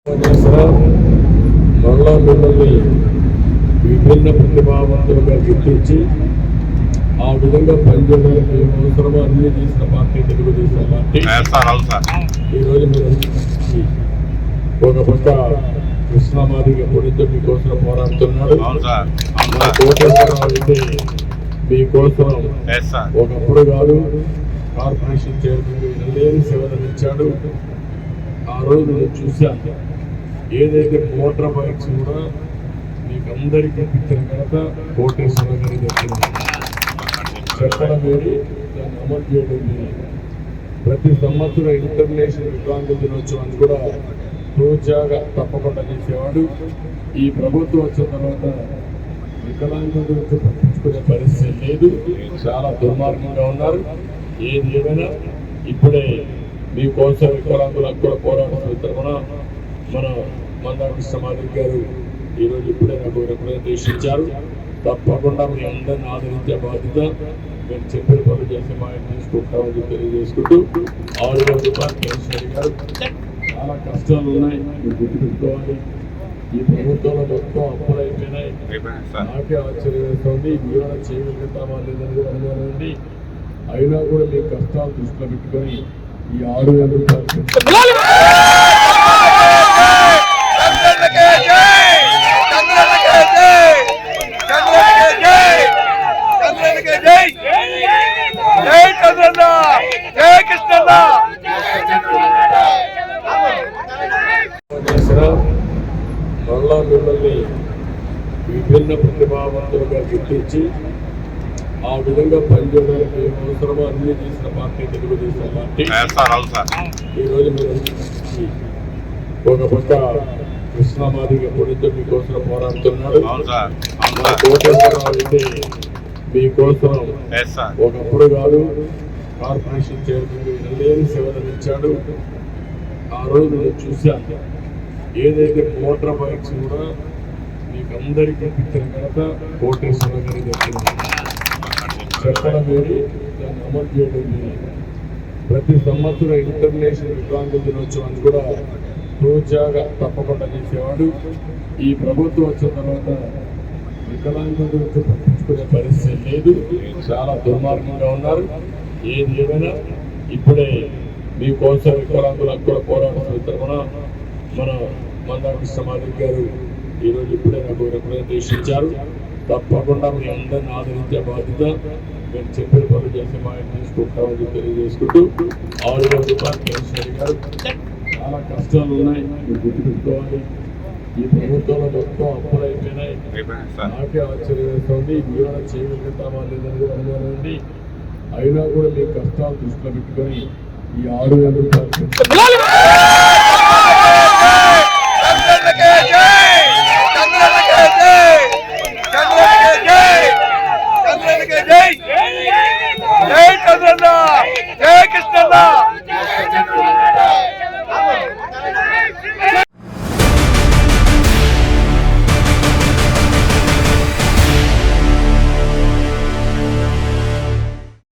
మళ్ళా మిమ్మల్ని విభిన్న ప్రతిభావంతులుగా గుర్తించి ఆ విధంగా పనిచేయడానికి అవసరమో అన్ని చేసిన పార్టీ తెలుగుదేశం పార్టీ. ఈరోజు మీరు ఒక పక్క కృష్ణమాదిగ ఎప్పుడైతే మీకోసం పోరాడుతున్నాడు, కోటేశ్వరరావు అయితే మీకోసం ఒకప్పుడు కాదు కార్పొరేషన్ చైర్మన్ ఎనలేని సేవలు ఇచ్చాడు. ఆ రోజు నేను చూశాను. ఏదైతే మోటార్ బైక్స్ కూడా మీకు అందరికీ ఇప్పించిన ఘనత కోటేశ్వర గారి దగ్గర చెప్పడం వేరి, దాన్ని అమలు చేయడం వేరి. ప్రతి సంవత్సరం ఇంటర్నేషనల్ వికలాంగుల దినోత్సవాన్ని కూడా రోజాగా తప్పకుండా చేసేవాడు. ఈ ప్రభుత్వం వచ్చిన తర్వాత వికలాంగుల గురించి పట్టించుకునే పరిస్థితి లేదు. చాలా దుర్మార్గంగా ఉన్నారు. ఏది ఏమైనా ఇప్పుడే మీకోసం వికలాంగులకు కూడా పోరాడుతున్న తరఫున మన మందాకృష్ణమాదిగ గారు ఈరోజు ఇప్పుడే నాకు రిప్రజెంటేషన్ ఇచ్చారు. తప్పకుండా మీ అందరిని ఆదరించే బాధ్యత మేము చెప్పిన పనులు చేసే మా ఆయన తీసుకుంటామని తెలియజేసుకుంటూ 6,000 రూపాయలు కేసీఆర్ గారు. చాలా కష్టాలు ఉన్నాయి, మీరు గుర్తుపెట్టుకోవాలి. ఈ ప్రభుత్వంలో మొత్తం అప్పులు అయిపోయినాయి. నాకే ఆశ్చర్యం వేస్తుంది, మీరు చేయగలుగుతామా లేదని కూడా అనుమానం ఉంది. అయినా కూడా మీ కష్టాలు దృష్టిలో పెట్టుకొని ఈ 6,000 రూపాయలు మళ్ళా మిమ్మల్ని విభిన్న ప్రతిభావంతులుగా గుర్తించి ఆ విధంగా పనిచేయడానికి అవసరమో అన్ని చేసిన పార్టీ తెలుగుదేశం పార్టీ. ఈరోజు మీరు ఒక పక్క కృష్ణమాదిగ ఎప్పుడైతే మీకోసం పోరాడుతున్నాడు, కోటేశ్వరరావు అయితే మీకోసం ఒకప్పుడు కాదు కార్పొరేషన్ చైర్మన్ ఎనలేని సేవలు ఇచ్చాడు. ఆ రోజు నేను చూశాను. ఏదైతే మోటార్ బైక్స్ కూడా మీకు అందరికీ ఇప్పించిన ఘనత కోటేశ్వర గారి దగ్గర చెప్పడం వేరి, దాన్ని అమలు చేయడం వేరి. ప్రతి సంవత్సరం ఇంటర్నేషనల్ వికలాంగుల దినోత్సవాన్ని కూడా రోజాగా తప్పకుండా చేసేవాడు. ఈ ప్రభుత్వం వచ్చిన తర్వాత వికలాంగుల గురించి పట్టించుకునే పరిస్థితి లేదు. చాలా దుర్మార్గంగా ఉన్నారు. ఏది ఏమైనా ఇప్పుడే మీకోసం వికలాంగులకు కూడా పోరాడుతున్న తరఫున మన మందాకృష్ణమాదిగ గారు ఈరోజు ఇప్పుడే నాకు రిప్రజెంటేషన్ ఇచ్చారు. తప్పకుండా మీ అందరిని ఆదరించే బాధ్యత మేము చెప్పిన పనులు చేసే మా ఆయన తీసుకుంటామని తెలియజేసుకుంటూ 6,000 రూపాయలు కేసీఆర్ గారు. చాలా కష్టాలు ఉన్నాయి, మీరు గుర్తుపెట్టుకోవాలి. ఈ ప్రభుత్వంలో మొత్తం అప్పులు అయిపోయినాయి. నాకే ఆశ్చర్యం వేస్తుంది, మీరు చేయగలుగుతామా లేదని కూడా అనుమానం ఉంది. అయినా కూడా మీ కష్టాలు దృష్టిలో పెట్టుకొని ఈ 6,000 రూపాయలు